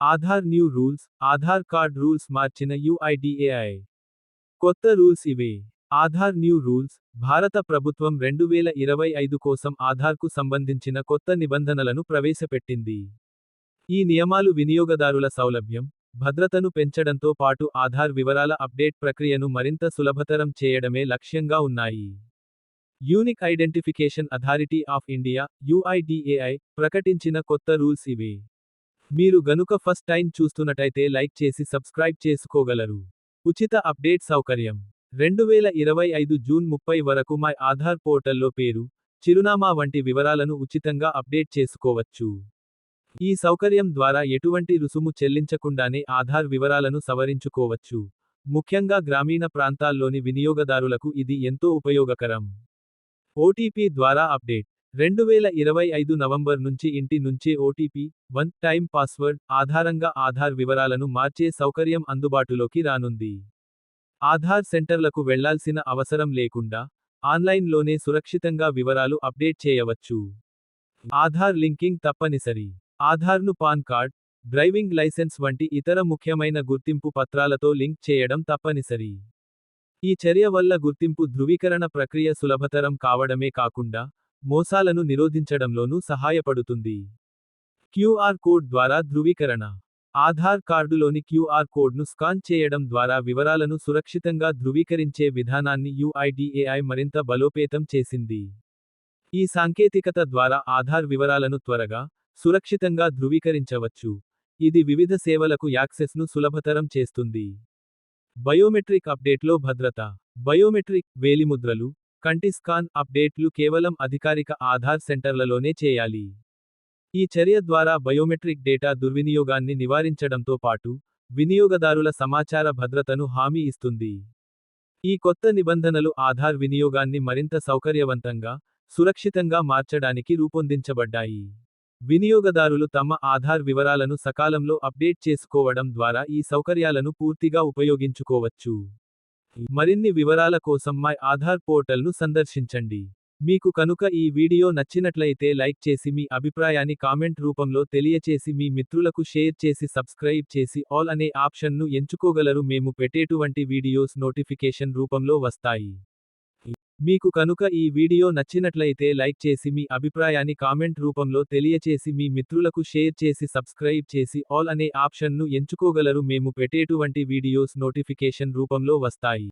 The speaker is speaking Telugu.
Aadhaar new rules, Aadhaar card rules మార్చిన యుఐడిఏఐ. కొత్త రూల్స్ ఇవే. ఆధార్ న్యూ రూల్స్, భారత ప్రభుత్వం 2025 కోసం ఆధార్కు సంబంధించిన కొత్త నిబంధనలను ప్రవేశపెట్టింది. ఈ నియమాలు వినియోగదారుల సౌలభ్యం, భద్రతను పెంచడంతో పాటు ఆధార్ వివరాల అప్డేట్ ప్రక్రియను మరింత సులభతరం చేయడమే లక్ష్యంగా ఉన్నాయి. Unique identification authority of India, UIDAI, ప్రకటించిన కొత్త రూల్స్ ఇవే. మీరు గనుక ఫస్ట్ టైం చూస్తున్నట్టయితే లైక్ చేసి సబ్స్క్రైబ్ చేసుకోగలరు. ఉచిత అప్డేట్ సౌకర్యం. 2025 జూన్ 30 వరకు మై ఆధార్ పోర్టల్లో పేరు, చిరునామా వంటి వివరాలను ఉచితంగా అప్డేట్ చేసుకోవచ్చు. ఈ సౌకర్యం ద్వారా ఎటువంటి రుసుము చెల్లించకుండానే ఆధార్ వివరాలను సవరించుకోవచ్చు. ముఖ్యంగా గ్రామీణ ప్రాంతాల్లోని వినియోగదారులకు ఇది ఎంతో ఉపయోగకరం. ఓటీపీ ద్వారా అప్డేట్. 2025 నవంబర్ నుంచి ఇంటి నుంచే ఓటీపీ, వన్ టైమ్ పాస్వర్డ్ ఆధారంగా ఆధార్ వివరాలను మార్చే సౌకర్యం అందుబాటులోకి రానుంది. ఆధార్ సెంటర్లకు వెళ్లాల్సిన అవసరం లేకుండా, ఆన్లైన్లోనే సురక్షితంగా వివరాలు అప్డేట్ చేయవచ్చు. ఆధార్ లింకింగ్ తప్పనిసరి. ఆధార్ను పాన్ కార్డ్, డ్రైవింగ్ లైసెన్స్ వంటి ఇతర ముఖ్యమైన గుర్తింపు పత్రాలతో లింక్ చేయడం తప్పనిసరి. ఈ చర్య వల్ల గుర్తింపు ధృవీకరణ ప్రక్రియ సులభతరం కావడమే కాకుండా, మోసాలను నిరోధించడంలోనూ సహాయపడుతుంది. క్యూఆర్ కోడ్ ద్వారా ధృవీకరణ. ఆధార్ కార్డులోని క్యూఆర్ కోడ్ను స్కాన్ చేయడం ద్వారా వివరాలను సురక్షితంగా ధృవీకరించే విధానాన్ని యుఐడిఏఐ మరింత బలోపేతం చేసింది. ఈ సాంకేతికత ద్వారా ఆధార్ వివరాలను త్వరగా, సురక్షితంగా ధృవీకరించవచ్చు. ఇది వివిధ సేవలకు యాక్సెస్ను సులభతరం చేస్తుంది. బయోమెట్రిక్ అప్డేట్లో భద్రత. బయోమెట్రిక్, వేలిముద్రలు, కంటి స్కాన్ అప్డేట్లు కేవలం అధికారిక ఆధార్ సెంటర్లలోనే చేయాలి. ఈ చర్య ద్వారా బయోమెట్రిక్ డేటా దుర్వినియోగాన్ని నివారించడంతో పాటు, వినియోగదారుల సమాచార భద్రతను హామీ ఇస్తుంది. ఈ కొత్త నిబంధనలు ఆధార్ వినియోగాన్ని మరింత సౌకర్యవంతంగా, సురక్షితంగా మార్చడానికి రూపొందించబడ్డాయి. వినియోగదారులు తమ ఆధార్ వివరాలను సకాలంలో అప్డేట్ చేసుకోవడం ద్వారా ఈ సౌకర్యాలను పూర్తిగా ఉపయోగించుకోవచ్చు. మరిన్ని వివరాల కోసం మై ఆధార్ పోర్టల్ను సందర్శించండి. మీకు కనుక ఈ వీడియో నచ్చినట్లయితే లైక్ చేసి మీ అభిప్రాయాన్ని కామెంట్ రూపంలో తెలియచేసి మీ మిత్రులకు షేర్ చేసి సబ్స్క్రైబ్ చేసి ఆల్ అనే ఆప్షన్ను ఎంచుకోగలరు. మేము పెట్టేటువంటి వీడియోస్ నోటిఫికేషన్ రూపంలో వస్తాయి. మీకు కనుక ఈ వీడియో నచ్చినట్లయితే లైక్ చేసి మీ అభిప్రాయాన్ని కామెంట్ రూపంలో తెలియచేసి మీ మిత్రులకు షేర్ చేసి సబ్స్క్రైబ్ చేసి ఆల్ అనే ఆప్షన్ను ఎంచుకోగలరు. మేము పెట్టేటువంటి వీడియోస్ నోటిఫికేషన్ రూపంలో వస్తాయి.